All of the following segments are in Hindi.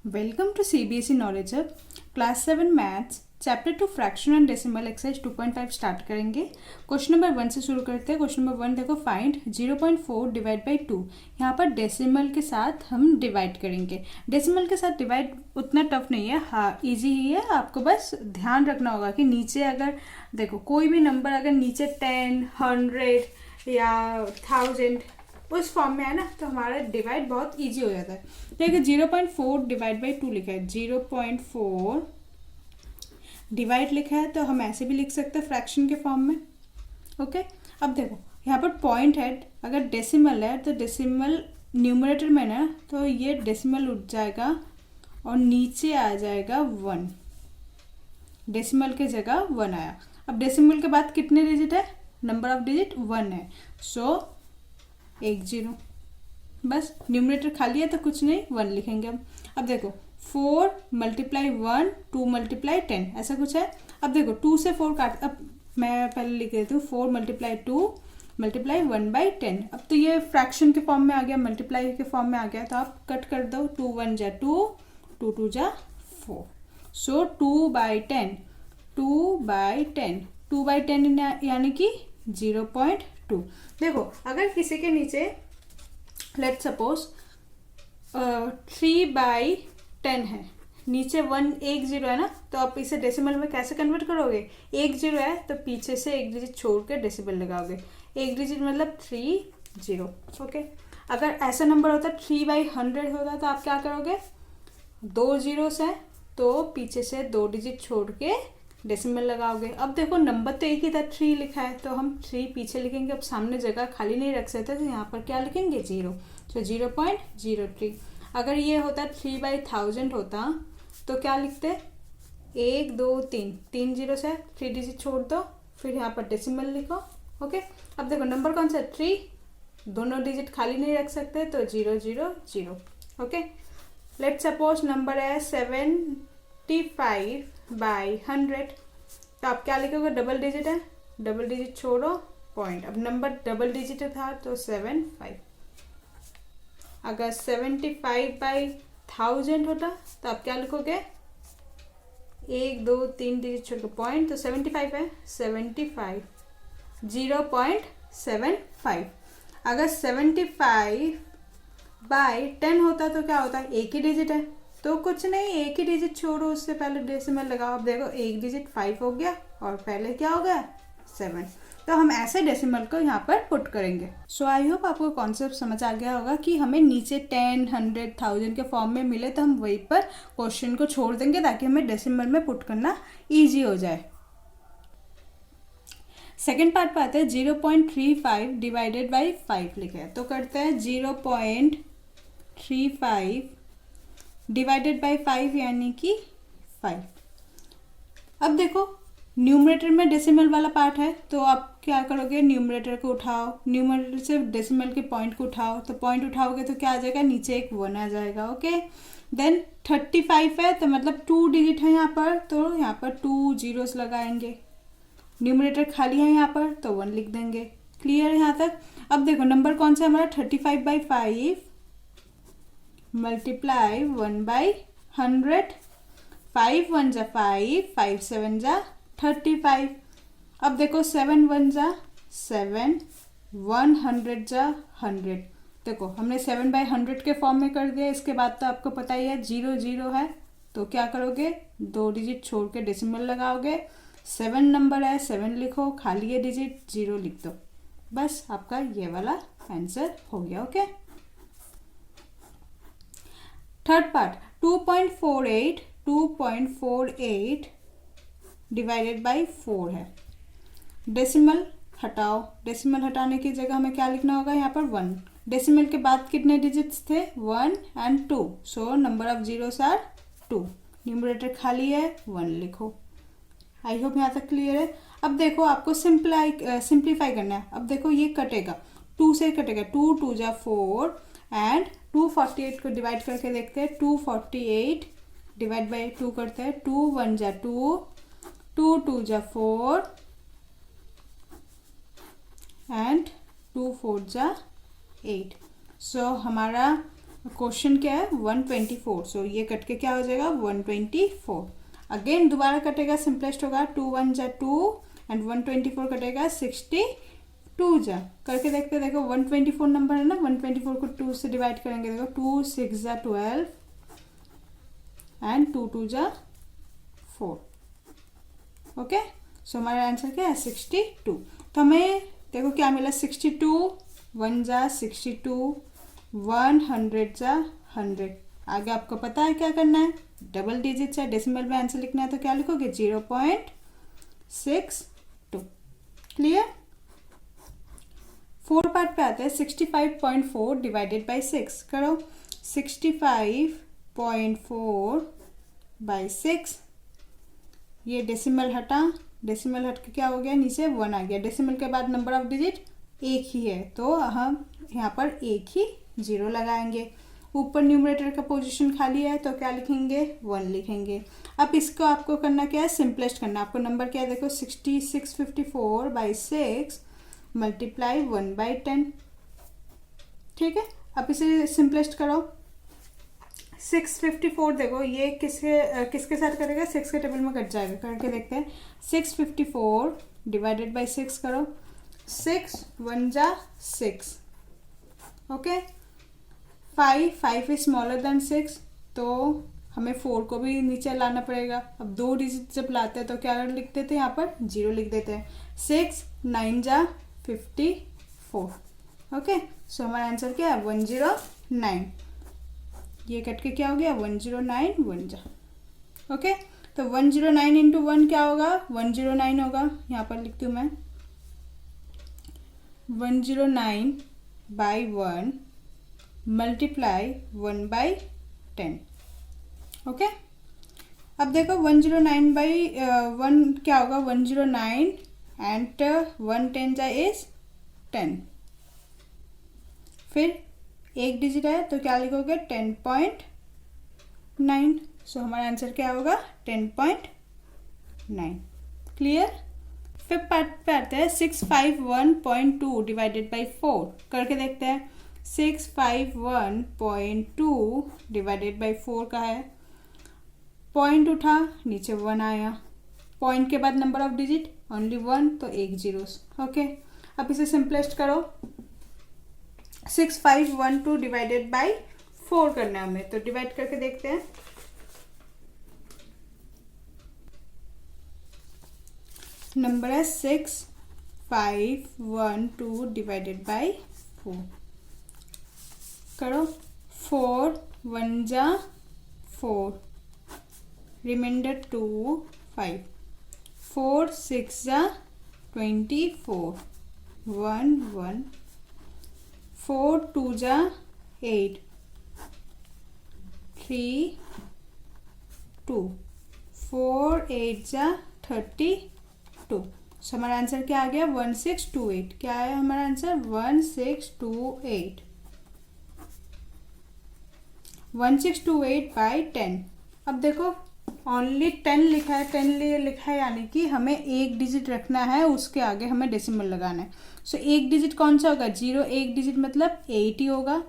Welcome to CBSE knowledge hub class 7 maths chapter 2 fraction and decimal exercise 2.5 start करेंगे। क्वेश्चन नंबर 1 से शुरू करते हैं। क्वेश्चन नंबर 1 देखो, फाइंड 0.4 डिवाइड बाई 2। यहाँ पर डेसिमल के साथ हम डिवाइड करेंगे। डेसिमल के साथ डिवाइड उतना टफ नहीं है, हाँ इजी ही है। आपको बस ध्यान रखना होगा कि नीचे अगर देखो कोई भी नंबर अगर नीचे 10, 100 या 1000 उस फॉर्म में है ना, तो हमारा डिवाइड बहुत इजी हो जाता है। देखिए 0.4 डिवाइड बाई 2 लिखा है, 0.4 डिवाइड लिखा है, तो हम ऐसे भी लिख सकते हैं फ्रैक्शन के फॉर्म में। ओके, अब देखो यहाँ पर पॉइंट है, अगर डेसिमल है तो डेसिमल न्यूमरेटर में ना, तो ये डेसिमल उठ जाएगा और नीचे आ जाएगा 1। डेसिमल के जगह 1 आया। अब डेसिमल के बाद कितने डिजिट है, नंबर ऑफ डिजिट 1 है, सो 10। बस न्यूमरेटर खाली है तो कुछ नहीं, 1 लिखेंगे हम। अब देखो 4 मल्टीप्लाई 1, 2 मल्टीप्लाई 10, ऐसा कुछ है। अब देखो 2 से 4 काट, अब मैं पहले लिख देती हूँ 4 मल्टीप्लाई 2 मल्टीप्लाई 1/10। अब तो ये फ्रैक्शन के फॉर्म में आ गया, मल्टीप्लाई के फॉर्म में आ गया, तो आप कट कर दो। 2 1 जा 2, 2 2 जा 4, सो 2/10, 2/10, 2/10 यानी कि 0.2। देखो अगर किसी के नीचे लेट सपोज 3/10 है, नीचे 1 0 है ना, तो आप इसे डेसिमल में कैसे कन्वर्ट करोगे। 1 0 है तो पीछे से 1 डिजिट छोड़ के डेसिमल लगाओगे। 1 डिजिट मतलब 3 0। ओके, अगर ऐसा नंबर होता 3/100 होता तो आप क्या करोगे, 2 zeros है तो पीछे से 2 डिजिट छोड़ के डेसिमल लगाओगे। अब देखो नंबर तो एक ही था, 3 लिखा है, तो हम 3 पीछे लिखेंगे। अब सामने जगह खाली नहीं रख सकते, तो यहाँ पर क्या लिखेंगे 0, तो 0.03। अगर ये होता 3/1000 होता तो क्या लिखते, 1 2 3, 3 zeros है, 3 डिजिट छोड़ दो, फिर यहाँ पर डेसिमल लिखो। ओके, अब देखो नंबर कौन सा, 3, दोनों डिजिट खाली नहीं रख सकते, तो 0 0 0। ओके, लेट सपोज नंबर है 75/100, तो आप क्या लिखोगे, डबल डिजिट है, डबल डिजिट छोड़ो, पॉइंट। अब नंबर डबल डिजिट था तो 75। अगर 75/1000 होता तो आप क्या लिखोगे, 1 2 3 डिजिट छोड़ के पॉइंट, तो 75 है, 75 0.75। अगर 75/10 होता तो क्या होता, एक ही डिजिट है, तो कुछ नहीं, एक ही डिजिट छोड़ो, उससे पहले डेसिमल लगाओ। अब देखो एक डिजिट 5 हो गया और पहले क्या हो गया 7, तो हम ऐसे डेसिमल को यहाँ पर पुट करेंगे। सो आई होप आपको कॉन्सेप्ट समझ आ गया होगा कि हमें नीचे 10, 100, 1000 के फॉर्म में मिले तो हम वहीं पर क्वेश्चन को छोड़ देंगे, ताकि हमें डेसिमल में पुट करना ईजी हो जाए। सेकेंड पार्ट पर आते हैं, 0.35 डिवाइडेड बाई 5 लिखे हैं, तो करते हैं 0.35 डिवाइडेड बाई 5 यानी कि 5। अब देखो न्यूमरेटर में डेसिमल वाला पार्ट है, तो आप क्या करोगे, न्यूमरेटर को उठाओ, न्यूमरेटर से डेसिमल के पॉइंट को उठाओ, तो पॉइंट उठाओगे तो क्या आ जाएगा, नीचे एक 1 आ जाएगा। ओके, देन 35 है, तो मतलब 2 डिजिट है यहाँ पर, तो यहाँ पर 2 zeros लगाएंगे। न्यूमरेटर खाली है यहाँ पर, तो 1 लिख देंगे। क्लियर है यहाँ तक। अब देखो नंबर कौन सा हमारा, 35/5 मल्टीप्लाई 1/100, 5 1 जा 5, 5 7 जा 35। अब देखो 7 1 जा 7, 100 जा 100। देखो हमने 7/100 के फॉर्म में कर दिया। इसके बाद तो आपको पता ही है 0 0 है, तो क्या करोगे, 2 डिजिट छोड़ के डेसिमल लगाओगे। 7 नंबर है, 7 लिखो, खाली है डिजिट, 0 लिख दो, बस आपका ये वाला आंसर हो गया। Okay, third part 2.48 divided by 4 है। डेसिमल हटाओ, डेसिमल हटाने की जगह हमें क्या लिखना होगा, यहाँ पर 1। डेसिमल के बाद कितने डिजिट्स थे, 1 and 2, so number of zeros are 2। Numerator खाली है, 1 लिखो। आई होप यहाँ तक क्लियर है। अब देखो आपको सिंप्लीफाई करना है। अब देखो ये कटेगा, 2 से कटेगा, 2 2 जा 4 एंड 248 को डिवाइड करके देखते हैं। 248 डिवाइड बाई 2 करते हैं, 2 1 जा 2, 2 2 जा 4 एंड 2 4 जा 8। सो हमारा क्वेश्चन क्या है 124, सो ये कट के क्या हो जाएगा 124। अगेन दोबारा कटेगा, सिंपलेस्ट होगा 2 1 जा 2 एंड 124 कटेगा 62 जा। करके देखते, देखो 124 नंबर है ना, 124 को 2 से डिवाइड करेंगे, देखो 2 6 जा 12 एंड 2 2 जा 4। ओके, सो हमारा आंसर क्या है 62। तो हमें देखो क्या मिला, 62 1 जा 62, 100 जा 100। आगे आपको पता है क्या करना है, डबल डिजिट है, डेसिमल में आंसर लिखना है तो क्या लिखोगे 0.62। क्लियर। 4 पार्ट पे आते हैं, 65.4 डिवाइडेड बाई 6 करो। 65.4 बाई 6, ये डेसिमल हटा, डेसिमल हट के क्या हो गया, नीचे 1 आ गया। डेसिमल के बाद नंबर ऑफ डिजिट एक ही है तो हम यहाँ पर एक ही 0 लगाएंगे। ऊपर न्यूमरेटर का पोजीशन खाली है तो क्या लिखेंगे 1 लिखेंगे। अब इसको आपको करना क्या है, सिंपलेस्ट करना। आपको नंबर क्या है, देखो 6654 बाई 6 मल्टीप्लाई 1 बाई 10। ठीक है, अब इसे सिंपलेस्ट करो। 654 देखो ये किसके साथ करेगा, 6 के टेबल में कट जाएगा। करके देखते हैं, 654 डिवाइडेड बाई 6 करो। 6 1 जा 6। ओके, 5 इज स्मॉलर देन 6 तो हमें 4 को भी नीचे लाना पड़ेगा। अब 2 डिजिट जब लाते हैं तो क्या लिख देते हैं, यहाँ पर 0 लिख देते हैं। 6 9 जा 54। ओके, सो हमारा आंसर क्या है 109। ये कट के क्या हो गया 109 1 जा। ओके, तो 109 इंटू 1 क्या होगा 109 होगा। यहाँ पर लिखती हूँ मैं 109 बाई 1 मल्टीप्लाई 1 बाई 10। ओके, अब देखो 109 बाई 1 क्या होगा 109 एंड 1 10 जा इज 10। फिर एक डिजिट है तो क्या लिखोगे 10.9। सो हमारा आंसर क्या होगा 10.9। क्लियर। फिफ्थ पार्ट पे आते हैं, 651.2 डिवाइडेड बाई 4 करके देखते हैं। 651.2 डिवाइडेड बाई 4 का है, पॉइंट उठा नीचे 1 आया, पॉइंट के बाद नंबर ऑफ डिजिट ओनली 1 तो एक जीरोस। ओके, अब इसे सिंपलेस्ट करो। 6512 डिवाइडेड बाई 4 करना है हमें, तो डिवाइड करके देखते हैं। नंबर है 6512 डिवाइडेड बाई 4 करो। 4 1 जा 4, रिमाइंडर 2 5, 4 6 जा 24, 1 1, 4 2 जा 8, 3 2, 4 8 जा 32। सो हमारा आंसर क्या आ गया 1628। क्या है हमारा आंसर 1628। 1628 बाई 10। अब देखो ओनली 10 लिखा है, 10 लिखा है यानी कि हमें एक डिजिट रखना है, उसके आगे हमें डेसिमल लगाना है। सो एक डिजिट कौन सा होगा 0, एक डिजिट मतलब 8 ही होगा।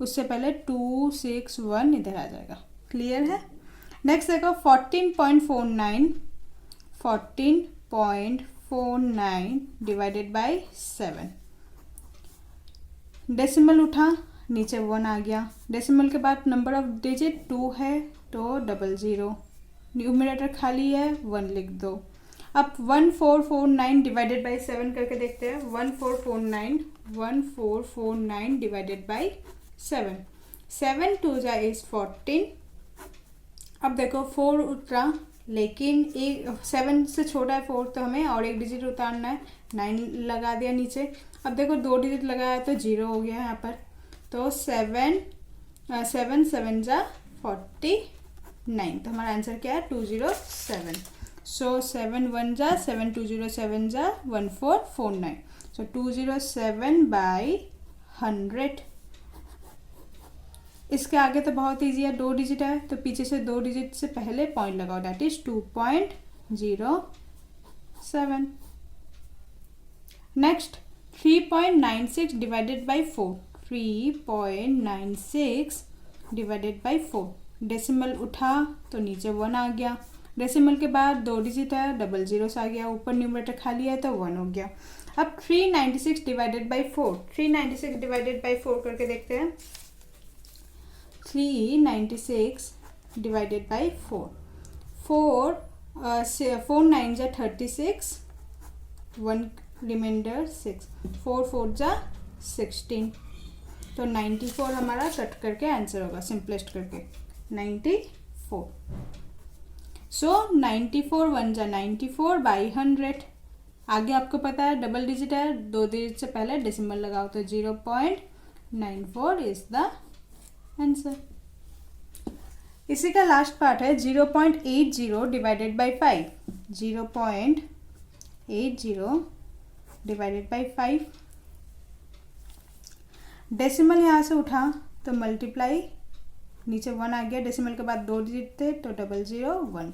उससे पहले 2 6 1 इधर आ जाएगा। क्लियर है। नेक्स्ट देखो 14.49 डिवाइडेड बाई 7। डेसिमल उठा नीचे 1 आ गया, डेसिमल के बाद नंबर ऑफ डिजिट 2 है तो 00, न्यूमरेटर खाली है 1 लिख दो। अब 1449 डिवाइडेड बाई 7 करके देखते हैं। 1449 डिवाइडेड बाई 7, 7 2 जा इज 14। अब देखो 4 उतरा लेकिन 7 से छोटा है 4 तो हमें और एक डिजिट उतारना है, 9 लगा दिया नीचे। अब देखो 2 डिजिट लगाया तो 0 हो गया यहाँ पर, तो 7 7 जा 49। तो हमारा आंसर क्या है 207। सो 7 1 जा 7, 2 0 7 जा 1449। सो 207 बाई 100। इसके आगे तो बहुत इजी है, 2 डिजिट है तो पीछे से 2 डिजिट से पहले पॉइंट लगाओ, that is 2.07। Next 3.96 divided by 4। 3.96 divided by 4। Decimal उठा तो नीचे 1 आ गया, डेसिमल के बाद 2 डिजिट है, डबल जीरोस आ गया, ऊपर न्यूमरेटर खाली है तो 1 हो गया। अब 396 डिवाइडेड बाई 4, 396 डिवाइडेड बाई 4 करके देखते हैं। 396 डिवाइडेड बाई 4, 4 9 जा 36, 1 रिमाइंडर 6, 4 4 जा 16, तो 94 हमारा कट करके आंसर होगा, सिंपलेस्ट करके 94। सो 94 1 जा 94 बाई 100। आगे आपको पता है डबल डिजिट है, 2 डिजिट से पहले डेसिमल लगाओ तो 0.94 इज द आंसर। इसी का लास्ट पार्ट है 0.80 divided by 5, 0.80 divided by 5। Decimal यहाँ से उठा तो मल्टीप्लाई, नीचे 1 आ गया, डेसिमल के बाद 2 डिजिट थे तो 001।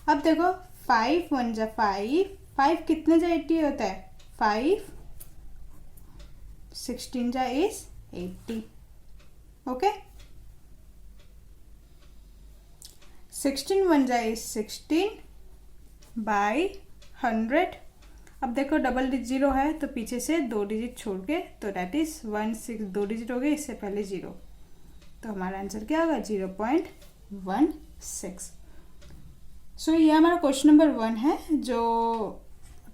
अब देखो 5 1 जा 5, 5 कितने जा 80 होता है, 5 16 जा इज 80। ओके, 16 1 जा इज 16 बाई 100। अब देखो डबल डिजिट 0 है तो पीछे से 2 डिजिट छोड़ के, तो डैट इज 16, 2 डिजिट हो गए, इससे पहले 0, तो हमारा आंसर क्या होगा 0.16। सो ये हमारा क्वेश्चन नंबर 1 है, जो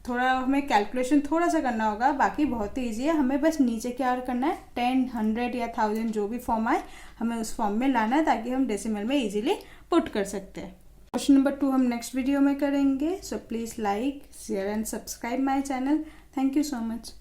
थोड़ा हमें कैलकुलेशन थोड़ा सा करना होगा, बाकी बहुत ही ईजी है। हमें बस नीचे क्या करना है, 10 100 या 1000 जो भी फॉर्म आए हमें उस फॉर्म में लाना है, ताकि हम डेसिमल में इजीली पुट कर सकते हैं। क्वेश्चन नंबर 2 हम नेक्स्ट वीडियो में करेंगे। So please like share and subscribe my channel. Thank you so much.